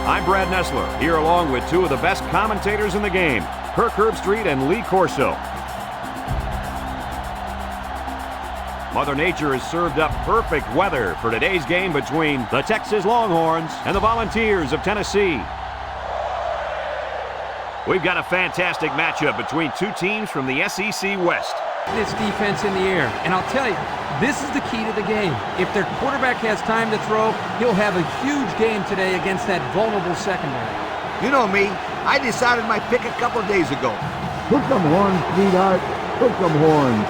I'm Brad Nessler, here along with two of the best commentators in the game, Kirk Herbstreit and Lee Corso. Mother Nature has served up perfect weather for today's game between the Texas Longhorns and the Volunteers of Tennessee. We've got a fantastic matchup between two teams from the SEC West. This defense in the air, and I'll tell you, this is the key to the game. If their quarterback has time to throw, he'll have a huge game today against that vulnerable secondary. You know me, I decided my pick a couple of days ago. Hook 'em horns, sweetheart. Hook 'em horns.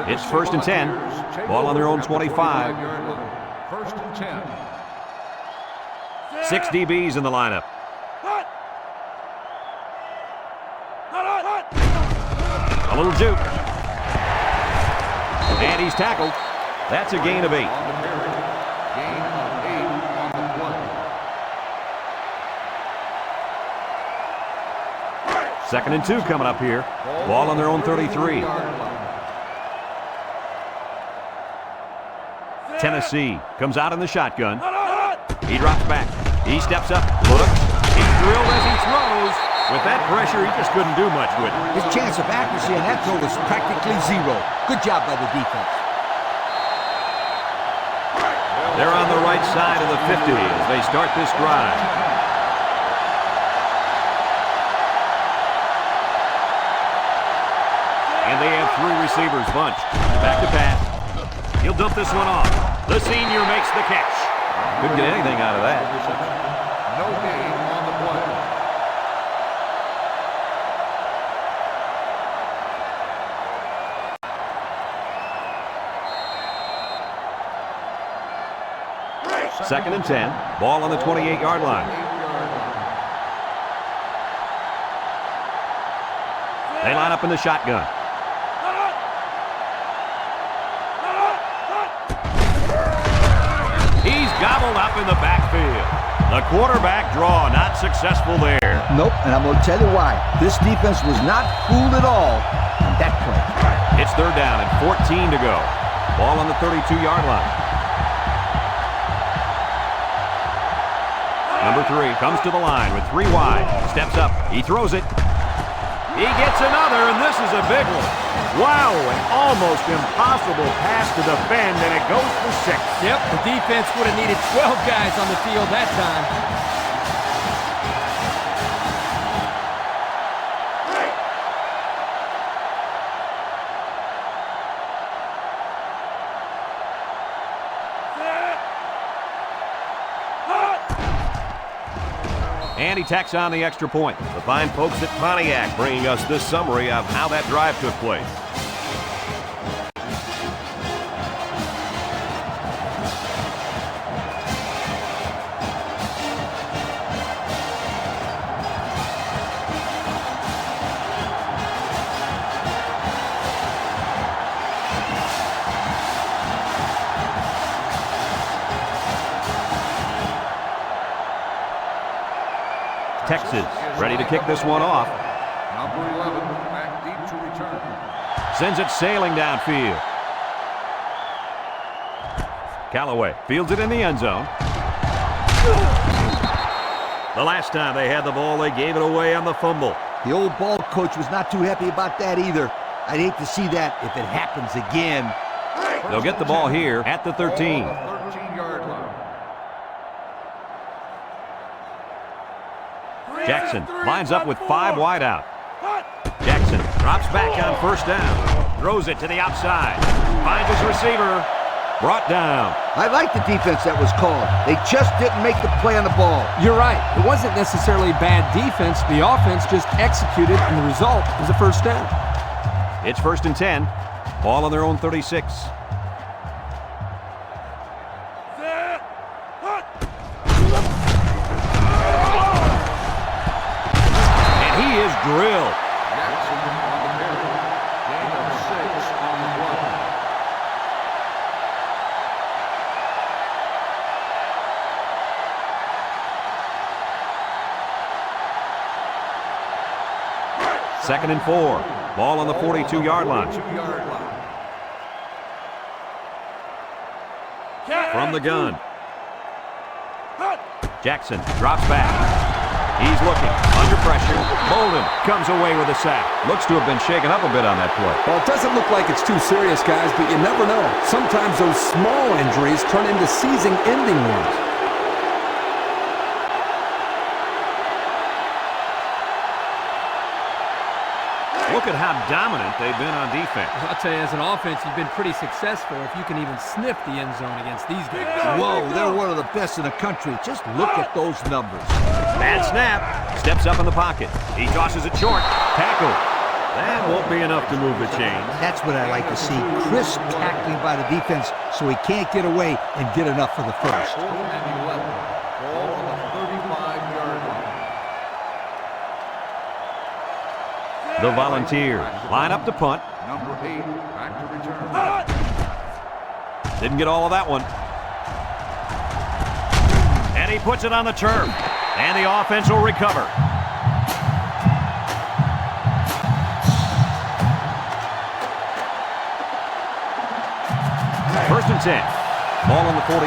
It's 1st and 10. Ball on their own 25. 1st and 10. 6 DBs in the lineup. A little juke. And he's tackled. That's a gain of 8. Gain of 8 on the play. 2nd and 2 coming up here. Ball on their own 33. Tennessee comes out in the shotgun. He drops back. He steps up. Looks. He's drilled as he throws. With that pressure, he just couldn't do much with it. His chance of accuracy on that throw was practically zero. Good job by the defense. They're on the right side of the 50 as they start this drive. And they have 3 receivers bunched. Back to pass. He'll dump this one off. The senior makes the catch. Couldn't get anything out of that. No gain on the play. Second and 10. Ball on the 28-yard line. They line up in the shotgun. He's gobbled up in the backfield. The quarterback draw not successful there. Nope, and I'm going to tell you why. This defense was not fooled at all on that play. It's 3rd down and 14 to go. Ball on the 32-yard line. Number 3 comes to the line with 3 wide. Steps up. He throws it. He gets another, and this is a big one. Wow, an almost impossible pass to defend, and it goes for 6. Yep, the defense would have needed 12 guys on the field that time. And he tacks on the extra point. The fine folks at Pontiac bringing us this summary of how that drive took place. Texas ready to kick this one off. Number 11 back deep to return. Sends it sailing downfield. Callaway fields it in the end zone. The last time they had the ball, they gave it away on the fumble. The old ball coach was not too happy about that either. I'd hate to see that if it happens again. They'll get the ball here at the 13. 13-yard line. Jackson lines up with 5 wide out. Jackson drops back on 1st down. Throws it to the outside. Finds his receiver. Brought down. I like the defense that was called. They just didn't make the play on the ball. You're right. It wasn't necessarily bad defense. The offense just executed, and the result was a 1st down. It's 1st and 10. Ball on their own 36. Drilled. Jackson on the carry. Gain of 6 on the play. Second and 4. Ball on the 42-yard line. From the gun. Jackson drops back. He's looking. Under pressure. Bolden comes away with a sack. Looks to have been shaken up a bit on that play. Well, it doesn't look like it's too serious, guys, but you never know. Sometimes those small injuries turn into season-ending ones. Look at how dominant they've been on defense. I'll tell you, as an offense, you've been pretty successful if you can even sniff the end zone against these guys. Whoa, they're one of the best in the country. Just look at those numbers. Bad snap. Steps up in the pocket. He tosses it short. Tackle. That won't be enough to move the chains. That's what I like to see. Crisp tackling by the defense so he can't get away and get enough for the first. 4th and 11. Ball on the 35-yard line. The Volunteers line up to punt. Number 8, back to return. Didn't get all of that one. And he puts it on the turf. And the offense will recover. First and 10. Ball on the 48.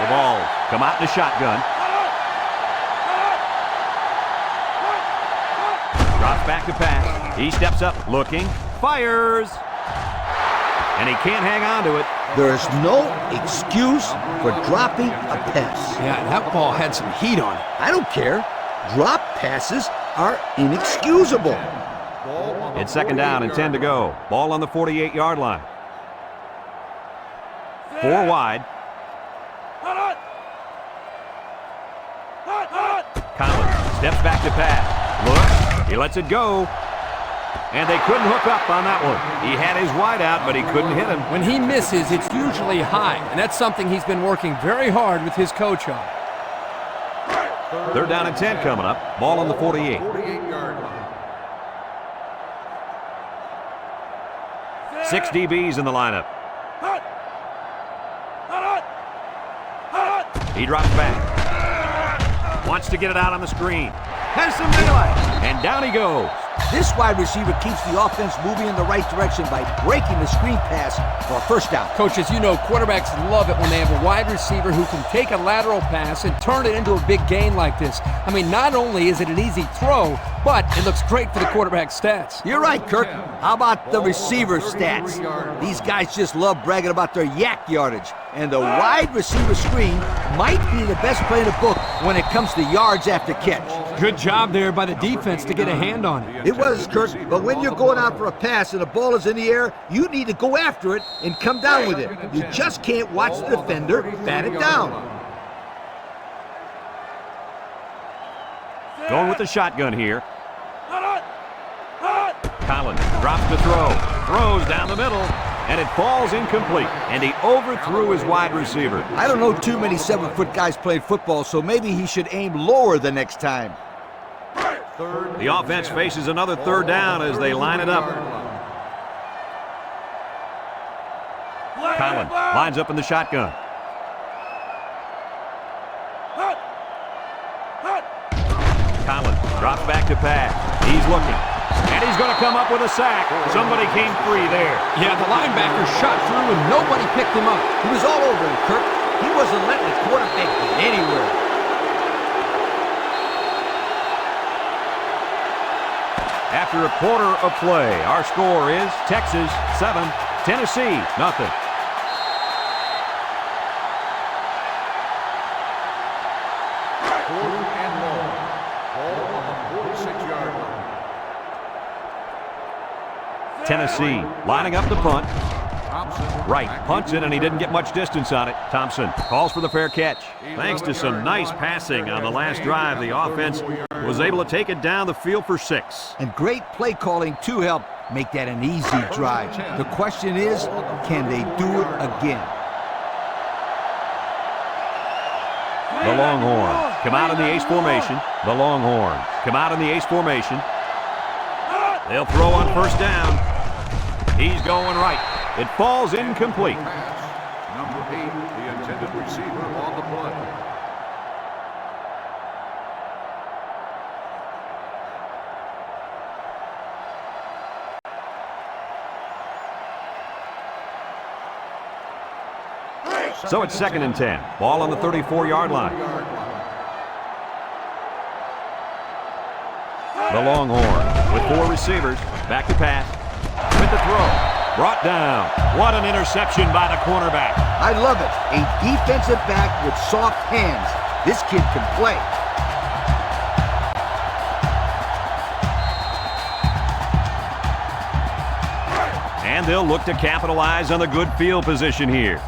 The ball come out in the shotgun. Drops back to pass. He steps up, looking, fires. And he can't hang on to it. There is no excuse for dropping a pass. Yeah, that ball had some heat on it. I don't care. Drop passes are inexcusable. It's second down and 10 to go. Ball on the 48-yard line. 4 wide. Collins steps back to pass. Looks. He lets it go. And they couldn't hook up on that one. He had his wide out, but he couldn't hit him. When he misses, it's usually high, and that's something he's been working very hard with his coach on. Third down and 10 coming up. Ball on the 48. 48-yard line. 6 DBs in the lineup. He drops back. Wants to get it out on the screen. Has some daylight. And down he goes. This wide receiver keeps the offense moving in the right direction by breaking the screen pass for a first down. Coach, as you know, quarterbacks love it when they have a wide receiver who can take a lateral pass and turn it into a big gain like this. I mean, not only is it an easy throw, but it looks great for the quarterback's stats. You're right, Kirk. How about the receiver stats? These guys just love bragging about their yak yardage. And the wide receiver screen might be the best play in the book when it comes to yards after catch. Good job there by the defense to get a hand on it. It was, Kirk, but when you're going out for a pass and the ball is in the air, you need to go after it and come down with it. You just can't watch the defender bat it down. Going with the shotgun here. Collins drops to throw. Throws down the middle. And it falls incomplete. And he overthrew his wide receiver. I don't know too many 7-foot guys playing football, so maybe he should aim lower the next time. The offense faces another third down as they line it up. Collins lines up in the shotgun. Collins drops back to pass. He's looking. And he's going to come up with a sack. Somebody came free there. Yeah, the linebacker shot through and nobody picked him up. He was all over him, Kirk. He wasn't letting the quarterback get anywhere. After a quarter of play, our score is Texas 7, Tennessee nothing. Fourth and long. Ball on the 46-yard line. Tennessee lining up the punt. Thompson. Right, punts it, and he didn't get much distance on it. Thompson calls for the fair catch. Thanks to some nice passing on the last drive, the offense was able to take it down the field for 6. And great play calling to help make that an easy drive. The question is, can they do it again? The Longhorns come out in the ace formation. The Longhorns come out in the ace formation. They'll throw on first down. He's going right. It falls incomplete. Pass. Number 8, the intended receiver on the play. So it's 2nd and 10. Ball on the 34-yard line. The Longhorn with 4 receivers. Back to pass. With the throw. Brought down. What an interception by the cornerback. I love it. A defensive back with soft hands. This kid can play. And they'll look to capitalize on the good field position here.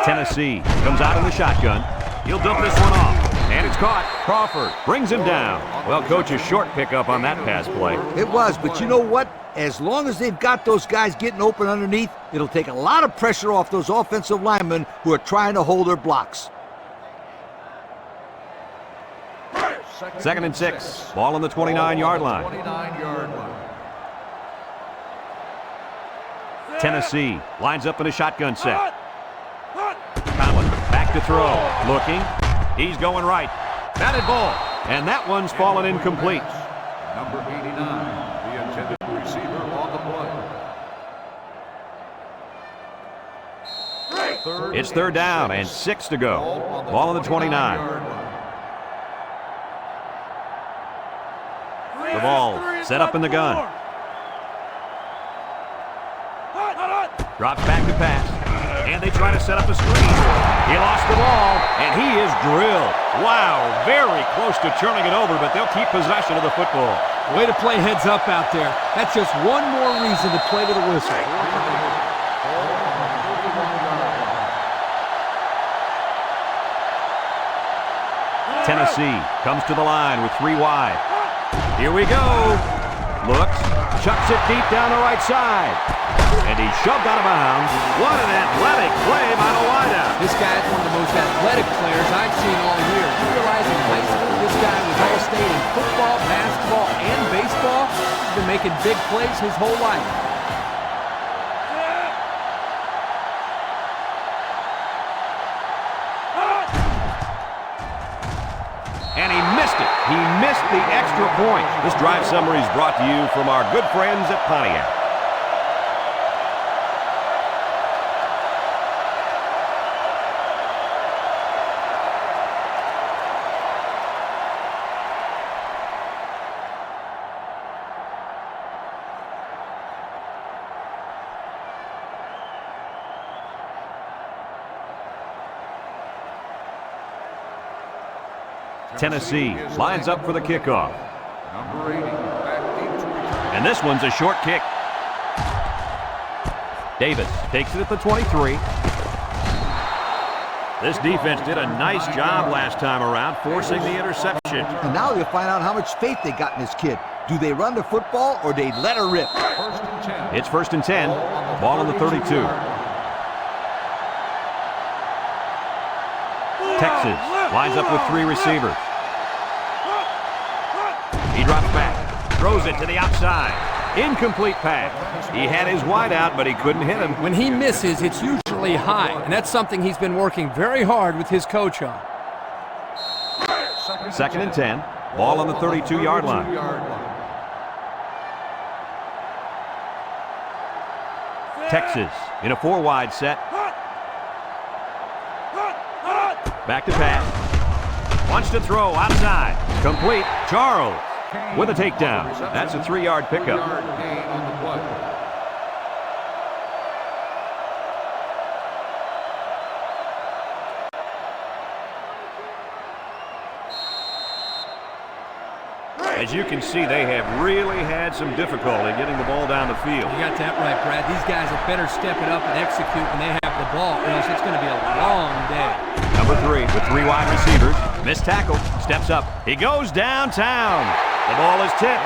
Tennessee comes out in the shotgun. He'll dump this one off. And it's caught. Crawford brings him down. Well, coach, a short pickup on that pass play. It was, but you know what? As long as they've got those guys getting open underneath, it'll take a lot of pressure off those offensive linemen who are trying to hold their blocks. 2nd and 6. Ball on the 29-yard line. Tennessee lines up in a shotgun set. Conlon back to throw. Looking. He's going right. Batted ball. And that one's fallen incomplete. Number 89, the intended receiver on the play. It's 3rd down and 6 to go. Ball on the 29. The ball set up in the gun. Drops back to pass. And they try to set up a screen. He lost the ball, and he is drilled. Wow, very close to turning it over, but they'll keep possession of the football. Way to play heads up out there. That's just one more reason to play to the whistle. Tennessee comes to the line with 3 wide. Here we go. Looks, chucks it deep down the right side. And he's shoved out of bounds. What an athletic play by the wideout. This guy's one of the most athletic players I've seen all year. You realize in high school this guy was all-state in football, basketball, and baseball. He's been making big plays his whole life. And he missed it. He missed the extra point. This drive summary is brought to you from our good friends at Pontiac. Tennessee lines up for the kickoff. Number 80, back deep to return. And this one's a short kick. Davis takes it at the 23. This defense did a nice job last time around, forcing the interception. And now you'll find out how much faith they got in this kid. Do they run the football or they let her rip? 1st and 10. It's 1st and 10. Ball on the 32. Texas lines up with 3 receivers. He drops back, throws it to the outside. Incomplete pass. He had his wide out, but he couldn't hit him. When he misses, it's usually high, and that's something he's been working very hard with his coach on. 2nd and 10. Ball on the 32-yard line. Texas in a 4-wide set. Back to pass. Wants to throw outside. Complete. Charles with a takedown. That's a 3-yard pickup. Gain on the play. As you can see, they have really had some difficulty getting the ball down the field. You got that right, Brad. These guys had better step it up and execute when they have the ball, or else it's going to be a long day. Number 3 with 3 wide receivers. Missed tackle. Steps up. He goes downtown. The ball is tipped.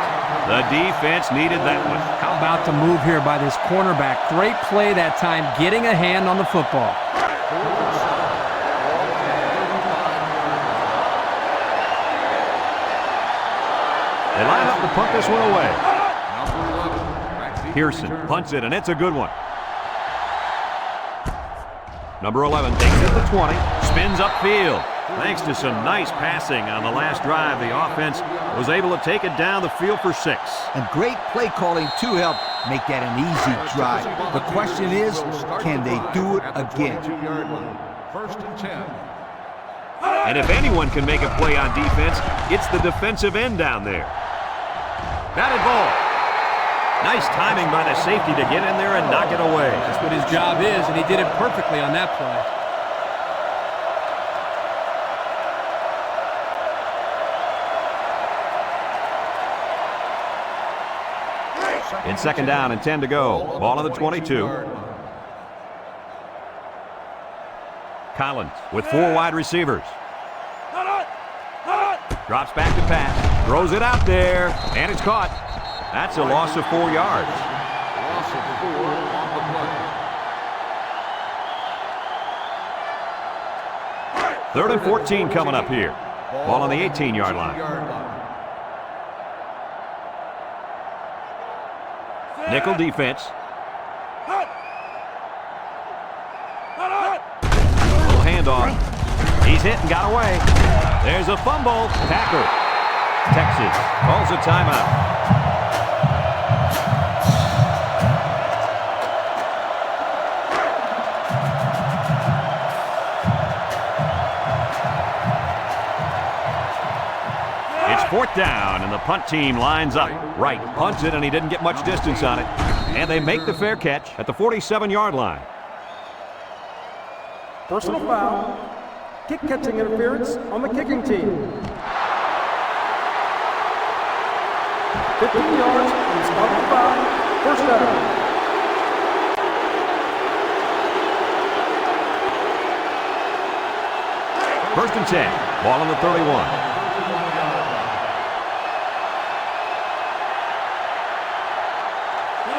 The defense needed that one. How about the move here by this cornerback? Great play that time, getting a hand on the football. They line up to punt this one away. Number 11, back deep to Pearson return. punts it, and it's a good one. Number 11 takes it to the 20, spins upfield. Thanks to some nice passing on the last drive, the offense was able to take it down the field for 6. And great play calling to help make that an easy drive. The question is, can they do it again? 1st and 10. And if anyone can make a play on defense, it's the defensive end down there. Batted ball. Nice timing by the safety to get in there and knock it away. That's what his job is, and he did it perfectly on that play. In 2nd down and 10 to go. Ball on the 22. Collins with 4 wide receivers. Drops back to pass. Throws it out there. And it's caught. That's a loss of 4 yards. Loss of 4 on the play. 3rd and 14 coming up here. Ball on the 18-yard line. Nickel defense. Little handoff. He's hit and got away. There's a fumble. Tackle. Texas calls a timeout. It's 4th down, and the punt team lines up. Wright punts it, and he didn't get much distance on it. And they make the fair catch at the 47-yard line. Personal foul. Kick catching interference on the kicking team. 15 yards on the spot of the foul. 1st down. First and 10. Ball on the 31.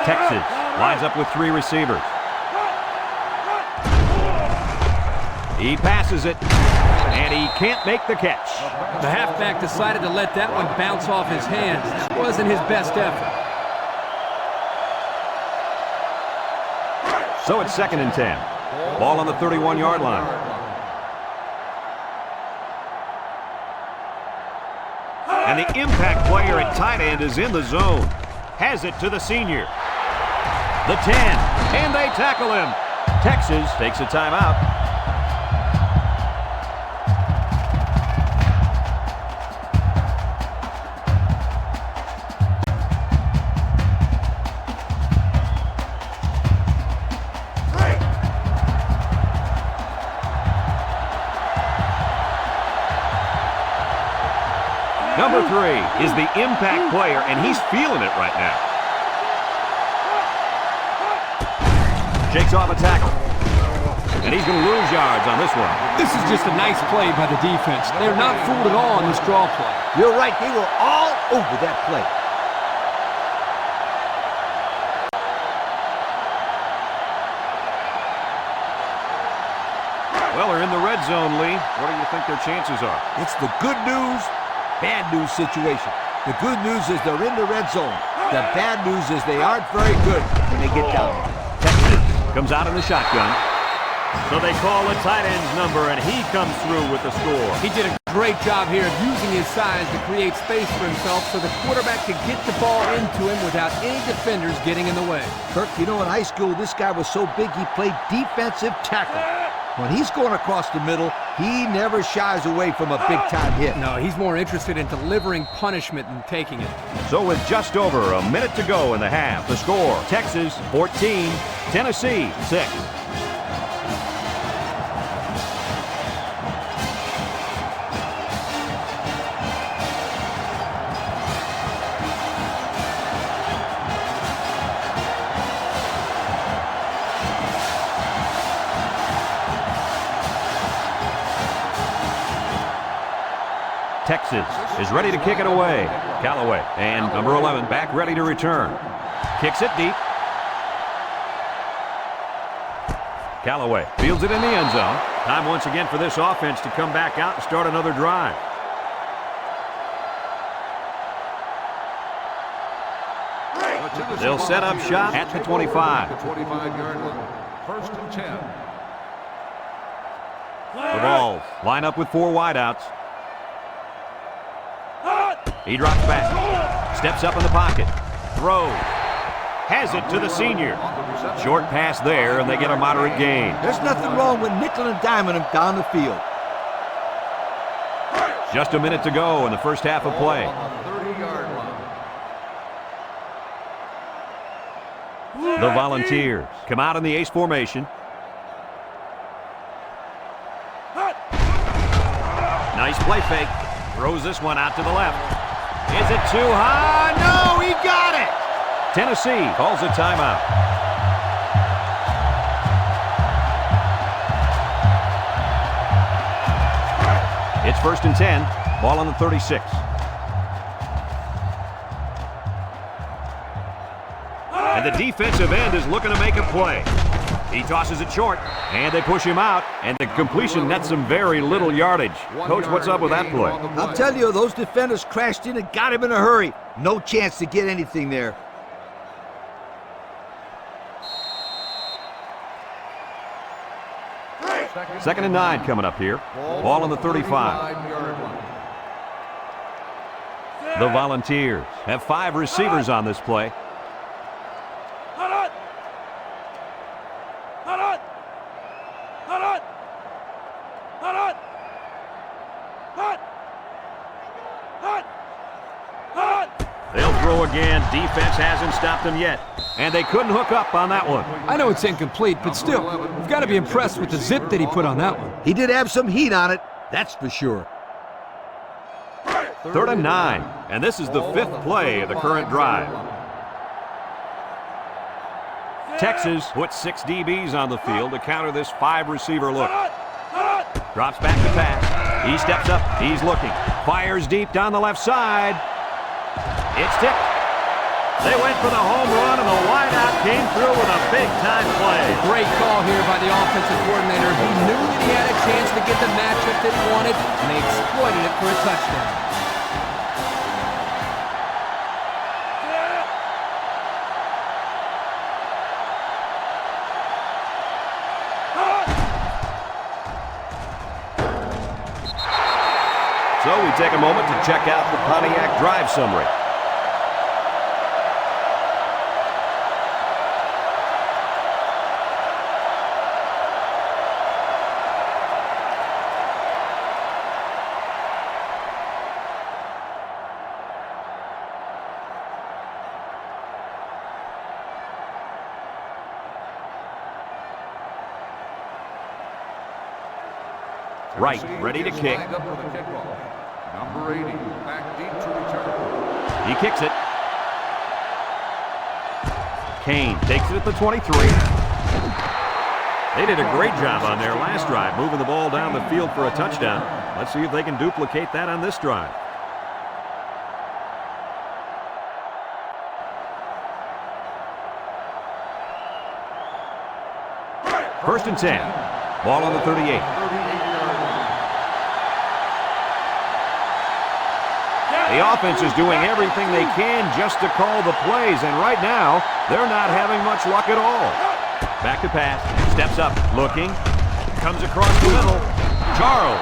Texas lines up with 3 receivers. He passes it, and he can't make the catch. The halfback decided to let that one bounce off his hands. That wasn't his best effort. So it's 2nd and 10. Ball on the 31-yard line. And the impact player at tight end is in the zone. Has it to the senior. The 10, and they tackle him. Texas takes a timeout. Number 3 is the impact player, and he's feeling it right now. Shakes off a tackle. And he's going to lose yards on this one. This is just a nice play by the defense. They're not fooled at all on this draw play. You're right, they were all over that play. Well, they're in the red zone, Lee. What do you think their chances are? It's the good news, bad news situation. The good news is they're in the red zone. The bad news is they aren't very good when they get down there. Texas comes out in the shotgun. So they call the tight end's number, and he comes through with the score. He did a great job here of using his size to create space for himself so the quarterback could get the ball into him without any defenders getting in the way. Kirk, you know, in high school, this guy was so big he played defensive tackle. When he's going across the middle, he never shies away from a big-time hit. No, he's more interested in delivering punishment than taking it. So with just over a minute to go in the half, the score, Texas 14, Tennessee 6. Texas is ready to kick it away. Callaway and number 11 back ready to return. Kicks it deep. Callaway fields it in the end zone. Time once again for this offense to come back out and start another drive. They'll set up shop at the 25. 25-yard line. 1st and 10. The Vols line up with 4 wideouts. He drops back, steps up in the pocket, throws, has it to the senior. Short pass there, and they get a moderate gain. There's nothing wrong with nickel and diming him down the field. Just a minute to go in the first half of play. On the 30-yard line. The Volunteers come out in the ace formation. Nice play fake. Throws this one out to the left. Is it too high? No, he got it! Tennessee calls a timeout. It's 1st and 10. Ball on the 36. And the defensive end is looking to make a play. He tosses it short, and they push him out, and the completion nets some very little yardage. Coach, what's up with that play? I'll tell you, those defenders crashed in and got him in a hurry. No chance to get anything there. Second and 9 coming up here. Ball on the 35. The Volunteers have 5 receivers on this play. They'll throw again. Defense hasn't stopped them yet. And they couldn't hook up on that one. I know it's incomplete, but still, you've got to be impressed with the zip that he put on that one. He did have some heat on it, that's for sure. 3rd and 9. And this is the 5th play of the current drive. Texas puts 6 DBs on the field to counter this 5-receiver look. Drops back to pass. He steps up. He's looking. Fires deep down the left side. It's tipped. They went for the home run, and the wideout came through with a big-time play. Great call here by the offensive coordinator. He knew that he had a chance to get the matchup that he wanted, and they exploited it for a touchdown. So we take a moment to check out the Pontiac drive summary. Right, ready to kick. Number 80, back deep to return. He kicks it. Kane takes it at the 23. They did a great job on their last drive, moving the ball down the field for a touchdown. Let's see if they can duplicate that on this drive. First and 10. Ball on the 38. The offense is doing everything they can just to call the plays, and right now, they're not having much luck at all. Back to pass, steps up, looking, comes across the middle. Charles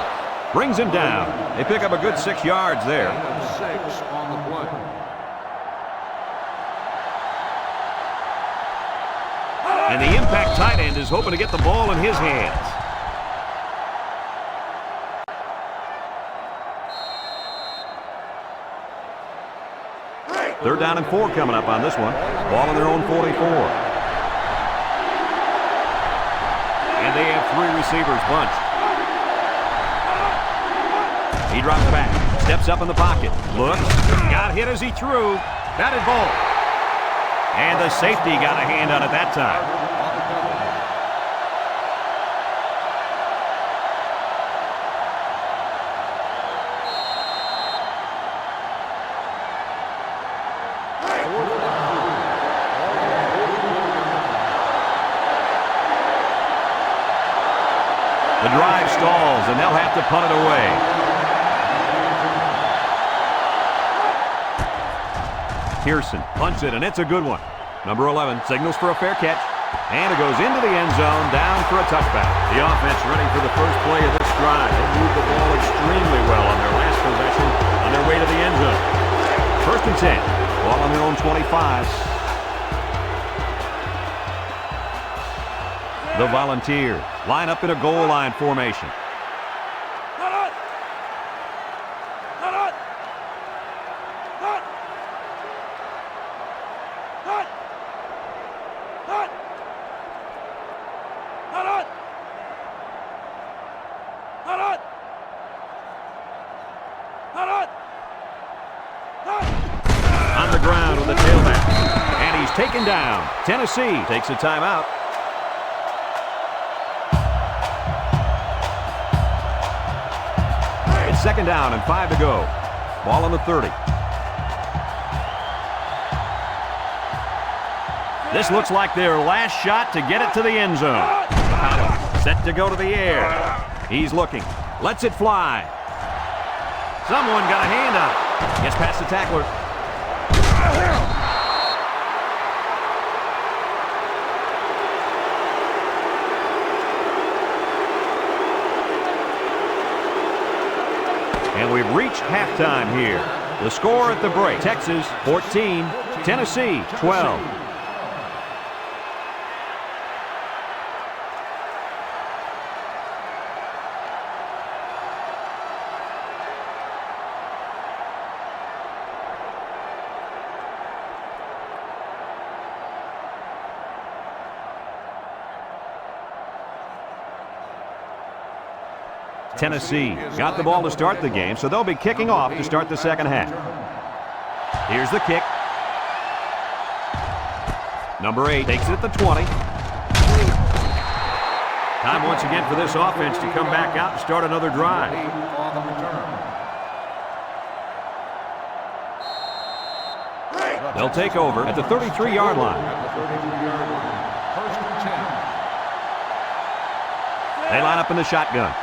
brings him down. They pick up a good 6 yards there. 6 on the play. And the impact tight end is hoping to get the ball in his hands. Third down and 4 coming up on this one. Ball on their own 44. And they have 3 receivers bunched. He drops back, steps up in the pocket, looks, got hit as he threw, batted ball. And the safety got a hand on it that time. The drive stalls, and they'll have to punt it away. Pearson punts it, and it's a good one. Number 11 signals for a fair catch. And it goes into the end zone, down for a touchback. The offense ready for the first play of this drive. They moved the ball extremely well on their last possession on their way to the end zone. 1st and 10. Ball on their own 25. The Volunteers line up in a goal line formation. On the ground with the tailback. And he's taken down. Tennessee takes a timeout. It's 2nd down and 5 to go. Ball on the 30. This looks like their last shot to get it to the end zone. Set to go to the air. He's looking. Lets it fly. Someone got a hand on it. Gets past the tackler. And we've reached halftime here. The score at the break, Texas 14, Tennessee 12. Tennessee got the ball to start the game, so they'll be kicking off to start the second half. Here's the kick. Number 8 takes it at the 20. Time once again for this offense to come back out and start another drive. They'll take over at the 33-yard line. They line up in the shotgun.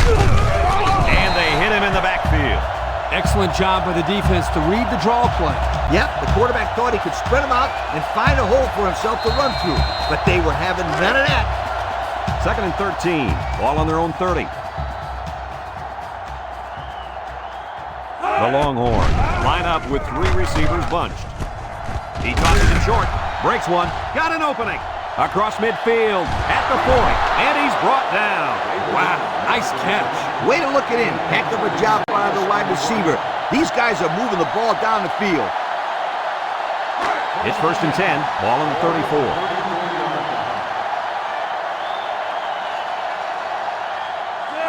And they hit him in the backfield. Excellent job by the defense to read the draw play. Yep, the quarterback thought he could spread them out and find a hole for himself to run through, but they were having none of that. 2nd and 13. Ball on their own 30. The Longhorns line up with 3 receivers bunched. He tosses it short, breaks one, got an opening. Across midfield, at the 40, and he's brought down. Wow, nice catch. Way to look it in. Heck of a job by the wide receiver. These guys are moving the ball down the field. It's 1st and 10, ball on the 34.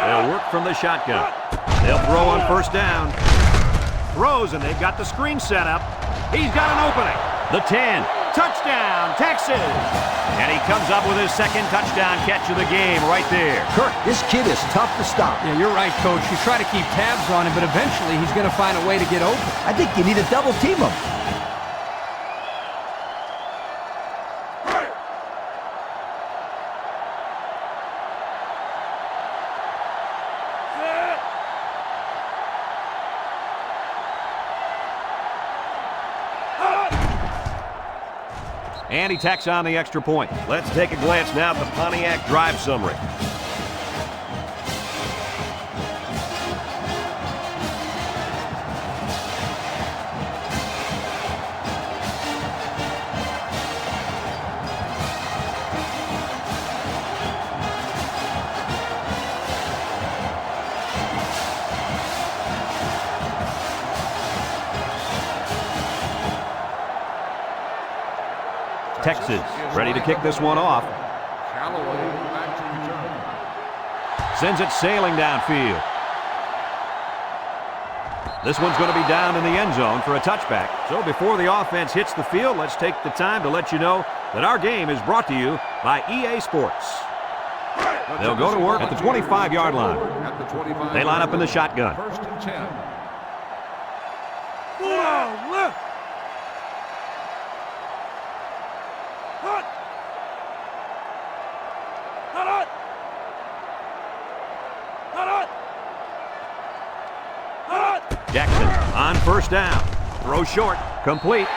They'll work from the shotgun. They'll throw on 1st down. Throws, and they've got the screen set up. He's got an opening. The 10. Touchdown, Texas! And he comes up with his 2nd touchdown catch of the game right there. Kirk, this kid is tough to stop. Yeah, you're right, Coach. You try to keep tabs on him, but eventually he's going to find a way to get open. I think you need to double team him. And he tacks on the extra point. Let's take a glance now at the Pontiac drive summary. Texas ready to kick this one off. Sends it sailing downfield. This one's going to be down in the end zone for a touchback. So before the offense hits the field, let's take the time to let you know that our game is brought to you by EA Sports. They'll go to work at the 25-yard line. They line up in the shotgun. 1st and 10. Whoa, left. Jackson on 1st down. Throw short. Complete.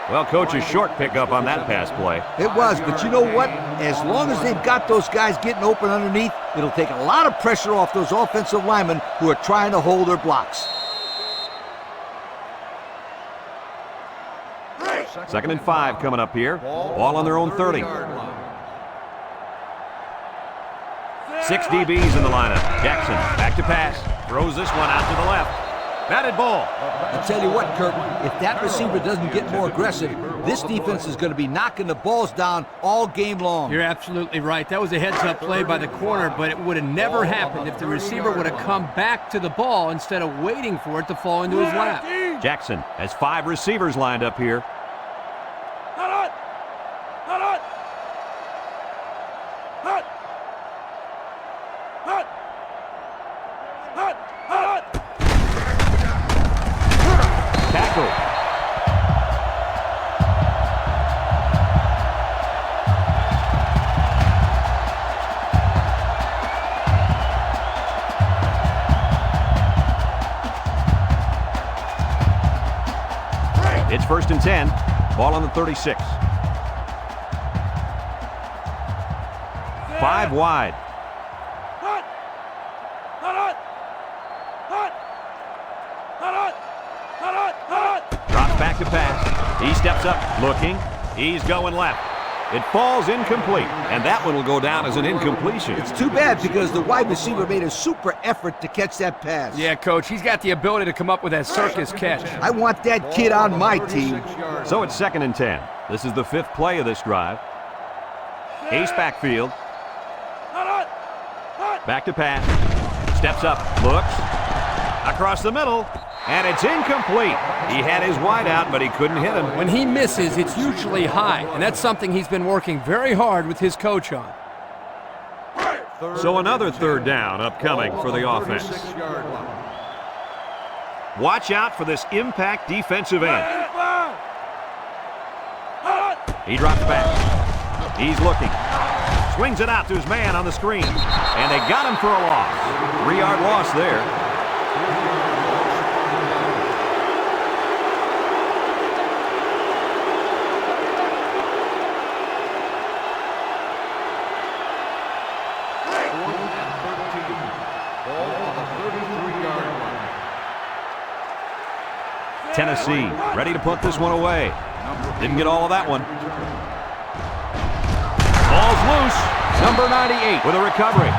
Well, Coach, a short pickup on that pass play. It was, but you know what? As long as they've got those guys getting open underneath, it'll take a lot of pressure off those offensive linemen who are trying to hold their blocks. 2nd and 5 coming up here. Ball on their own 30. 6 DBs in the lineup. Jackson back to pass. Throws this one out to the left. Batted ball. I'll tell you what, Kurt, if that receiver doesn't get more aggressive, this defense is going to be knocking the balls down all game long. You're absolutely right. That was a heads-up play by the corner, but it would have never happened if the receiver would have come back to the ball instead of waiting for it to fall into his lap. Jackson has 5 receivers lined up here. Tackle. It's 1st and 10. Ball on the 36. 5 wide. Drops back to pass. He steps up, looking. He's going left. It falls incomplete, and that one will go down as an incompletion. It's too bad because the wide receiver made a super effort to catch that pass. Yeah, Coach, he's got the ability to come up with that circus catch. I want that kid on my team. So it's 2nd and 10. This is the 5th play of this drive. Ace backfield. Back to pass. Steps up, looks. Across the middle. And it's incomplete. He had his wide out, but he couldn't hit him. When he misses, it's usually high, and that's something he's been working very hard with his coach on. So another 3rd down upcoming for the offense. Watch out for this impact defensive end. He drops back. He's looking. Swings it out to his man on the screen. And they got him for a loss. 3-yard loss there. Tennessee ready to put this one away. Didn't get all of that one. Ball's loose. Number 98 with a recovery.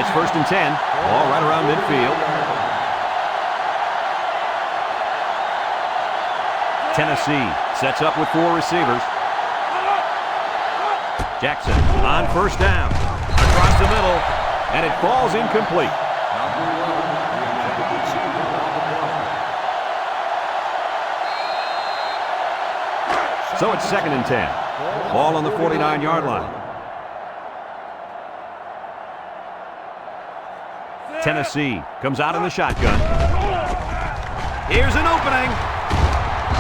It's 1st and 10. Ball right around midfield. Tennessee sets up with 4 receivers. Jackson on 1st down. Across the middle, and it falls incomplete. So it's 2nd and 10. Ball on the 49-yard line. Tennessee comes out in the shotgun. Here's an opening.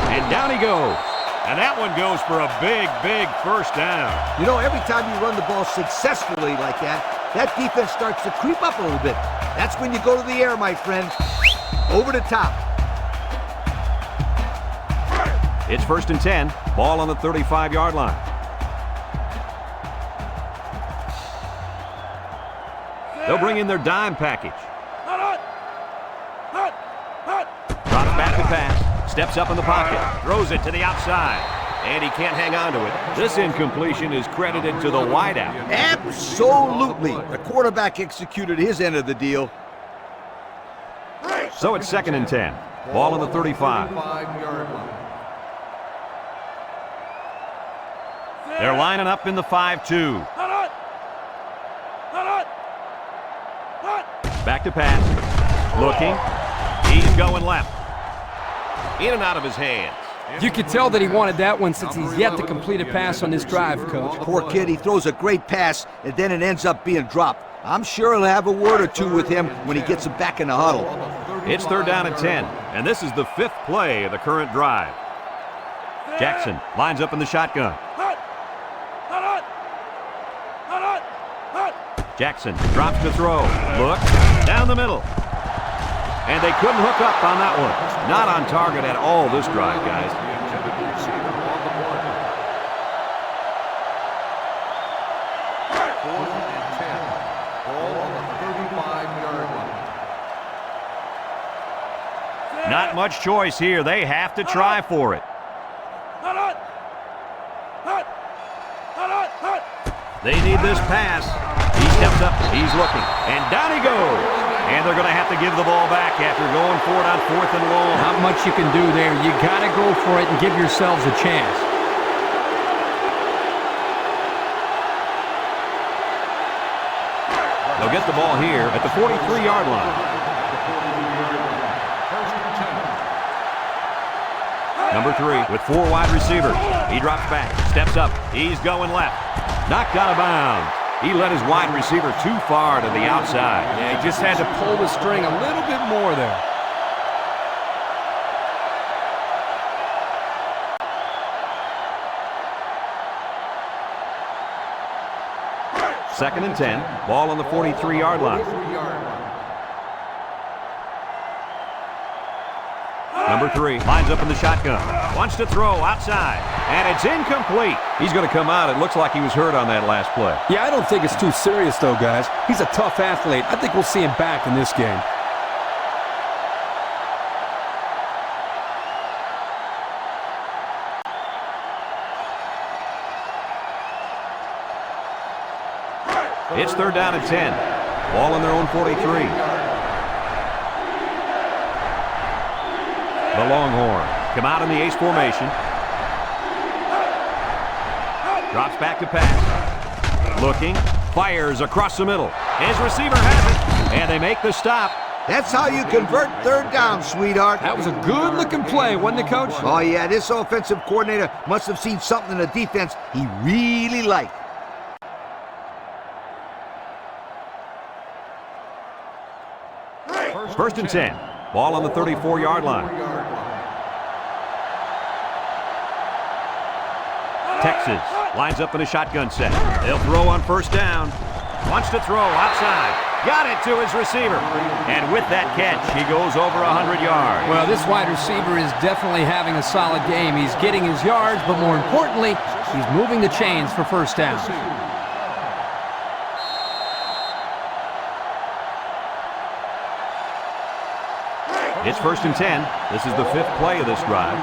And down he goes. And that one goes for a big, big 1st down. You know, every time you run the ball successfully like that, that defense starts to creep up a little bit. That's when you go to the air, my friend. Over the top. It's 1st and 10. Ball on the 35-yard line. They'll bring in their dime package. Drops back to pass. Steps up in the pocket. Throws it to the outside. And he can't hang on to it. This incompletion is credited to the wideout. Absolutely. The quarterback executed his end of the deal. So it's 2nd and 10. Ball on the 35. They're lining up in the 5-2. Back to pass. Looking. He's going left. In and out of his hands. You could tell that he wanted that one since he's yet to complete a pass on this drive, Coach. Poor kid, he throws a great pass, and then it ends up being dropped. I'm sure he'll have a word or two with him when he gets him back in the huddle. It's 3rd down and 10, and this is the 5th play of the current drive. Jackson lines up in the shotgun. Jackson drops to throw. Look, down the middle. And they couldn't hook up on that one. Not on target at all this drive, guys. Not much choice here. They have to try for it. They need this pass. He steps up. He's looking. And down he goes. And they're going to have to give the ball back after going for it on 4th and long. Not much you can do there. You got to go for it and give yourselves a chance. They'll get the ball here at the 43-yard line. Number 3 with 4 wide receivers. He drops back, steps up. He's going left. Knocked out of bounds. He led his wide receiver too far to the outside. Yeah, he just had to pull the string a little bit more there. Second and 10. Ball on the 43-yard line. Number 3 lines up in the shotgun. Wants to throw outside. And it's incomplete. He's going to come out. It looks like he was hurt on that last play. Yeah, I don't think it's too serious, though, guys. He's a tough athlete. I think we'll see him back in this game. It's 3rd down and 10. Ball on their own 43. The Longhorns come out in the ace formation. Drops back to pass. Looking. Fires across the middle. His receiver has it. And they make the stop. That's how you convert 3rd down, sweetheart. That was a good-looking play, wasn't it, Coach? Oh, yeah, this offensive coordinator must have seen something in the defense he really liked. First and 10. Ball on the 34-yard line. Texas lines up in a shotgun set. They'll throw on 1st down. Wants to throw outside. Got it to his receiver. And with that catch, he goes over 100 yards. Well, this wide receiver is definitely having a solid game. He's getting his yards, but more importantly, he's moving the chains for 1st down. It's 1st and 10. This is the 5th play of this drive.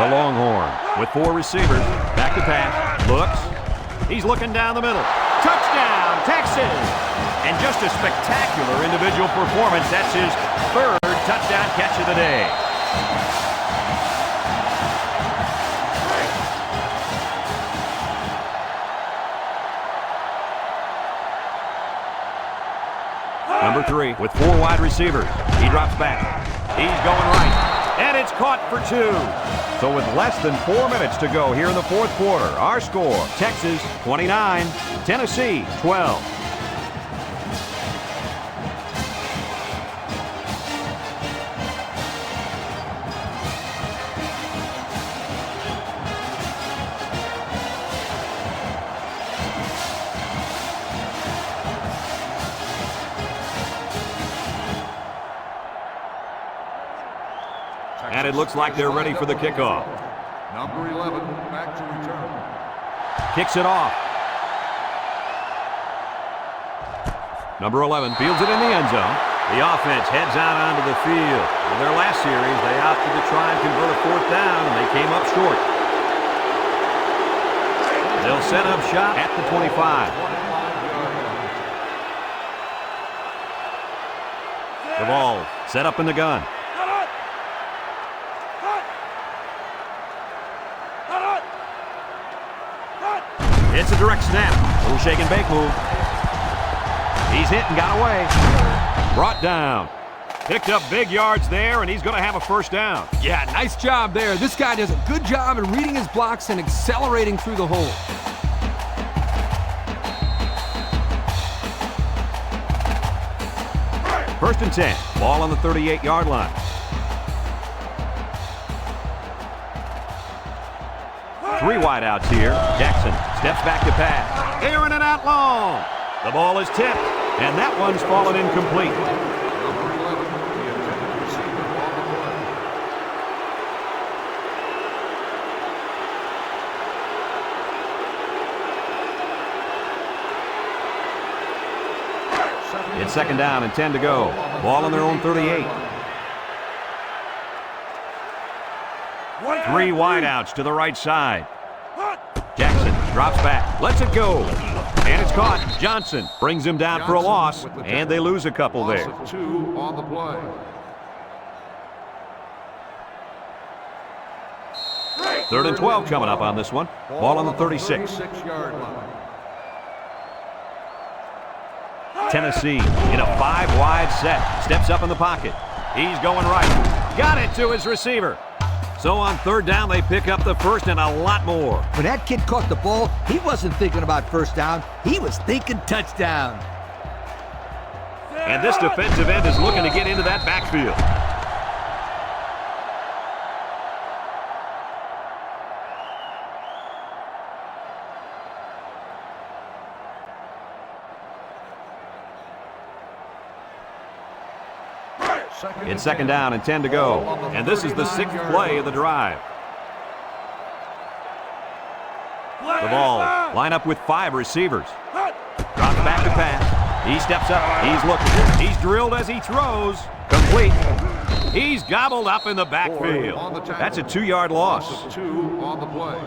The Longhorn with 4 receivers. Back to pass. Looks. He's looking down the middle. Touchdown, Texas! And just a spectacular individual performance. That's his 3rd touchdown catch of the day. Number 3 with 4 wide receivers. He drops back. He's going right. And it's caught for 2. So with less than 4 minutes to go here in the 4th quarter, our score, Texas 29, Tennessee 12. And it looks like they're ready for the kickoff. Number 11, back to return. Kicks it off. Number 11 fields it in the end zone. The offense heads out onto the field. In their last series, they opted to try and convert a 4th down, and they came up short. They'll set up shop at the 25. The ball set up in the gun. It's a direct snap. Little shake and bake move. He's hit and got away. Brought down. Picked up big yards there, and he's going to have a 1st down. Yeah, nice job there. This guy does a good job in reading his blocks and accelerating through the hole. First and 10. Ball on the 38-yard line. 3 wideouts here. Jackson steps back to pass. Airing it out long. The ball is tipped, and that one's fallen incomplete. Number 11, the intended receiver on the play. It's 2nd down and 10 to go. Ball on their own 38. 3 wideouts to the right side. Jackson drops back, lets it go, and it's caught. Johnson brings him down for a loss, and they lose a couple there. Loss of 2 on the play. Third and 12 coming up on this one. Ball on the 36. 36-yard line. Tennessee in a 5-wide set. Steps up in the pocket. He's going right. Got it to his receiver. So on 3rd down, they pick up the first and a lot more. When that kid caught the ball, he wasn't thinking about first down. He was thinking touchdown. And this defensive end is looking to get into that backfield. It's 2nd down and 10 to go. And this is the 6th play of the drive. The ball, line up with 5 receivers. Drops back to pass. He steps up. He's looking. He's drilled as he throws. Complete. He's gobbled up in the backfield. That's a 2-yard loss. Loss of 2 on the play.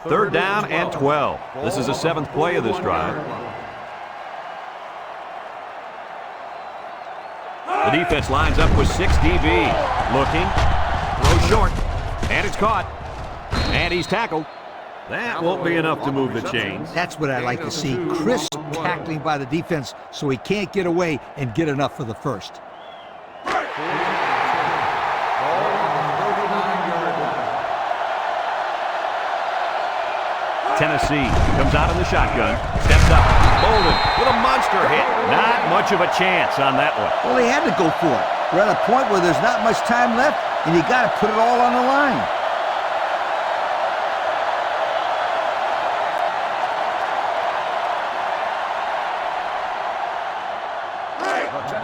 Third down and 12. This is the 7th play of this drive. The defense lines up with 6 DB. Looking. Throw short. And it's caught. And he's tackled. That won't be enough to move the chains. That's what I like to see. Crisp tackling by the defense so he can't get away and get enough for the first. Tennessee comes out in the shotgun, steps up, Bolden with a monster hit. Not much of a chance on that one. Well, they had to go for it. We're at a point where there's not much time left, and you got to put it all on the line.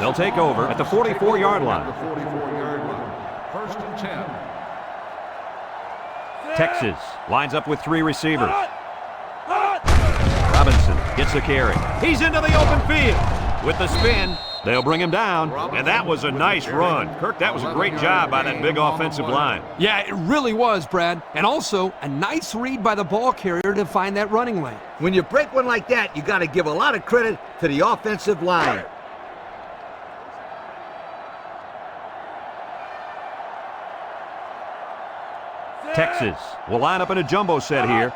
They'll take over at the 44-yard line. The 44-yard line. 1st and 10. Texas lines up with 3 receivers. Robinson gets the carry. He's into the open field. With the spin, they'll bring him down. And that was a nice run. Kirk, that was a great job by that big offensive line. Yeah, it really was, Brad. And also, a nice read by the ball carrier to find that running lane. When you break one like that, you got to give a lot of credit to the offensive line. Texas will line up in a jumbo set here.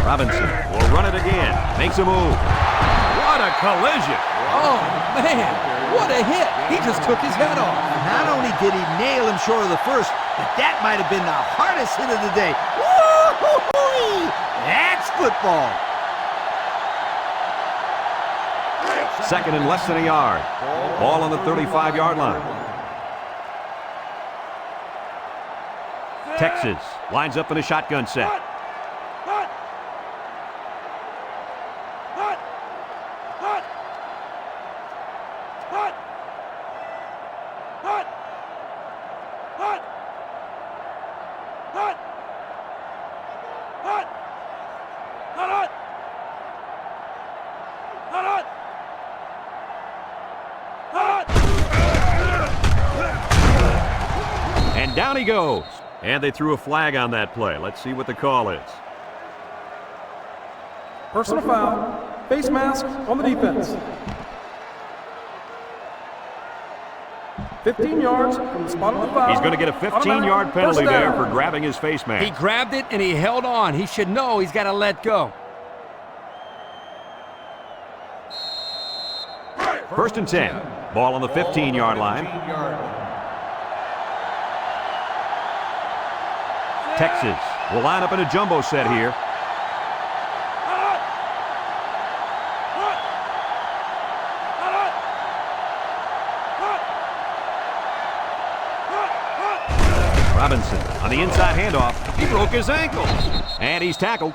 Robinson will run it again. Makes a move. What a collision. Oh, man, what a hit. He just took his head off. Not only did he nail him short of the first, but that might have been the hardest hit of the day. Woo-hoo-hoo! That's football. 2nd and less than a yard. Ball on the 35-yard line. Texas lines up in a shotgun set. And down he goes. And they threw a flag on that play. Let's see what the call is. Personal foul. Face mask on the defense. 15 yards from the spot of the foul. He's going to get a 15-yard penalty First there down. for grabbing his face mask. He grabbed it and he held on. He should know he's got to let go. First and 10. Ball on the 15-yard line. Texas will line up in a jumbo set here. Robinson on the inside handoff. He broke his ankle. And he's tackled.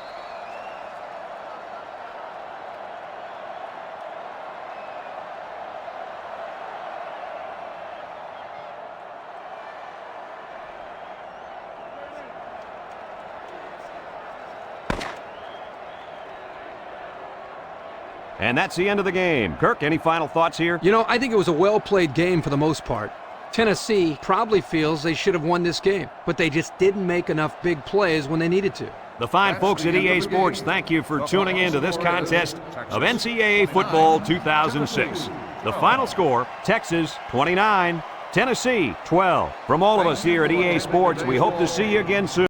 And that's the end of the game. Kirk, any final thoughts here? You know, I think it was a well-played game for the most part. Tennessee probably feels they should have won this game, but they just didn't make enough big plays when they needed to. The fine folks at EA Sports, thank you for tuning in to this contest of NCAA Football 2006. The final score, Texas 29, Tennessee 12. From all of us here at EA Sports, we hope to see you again soon.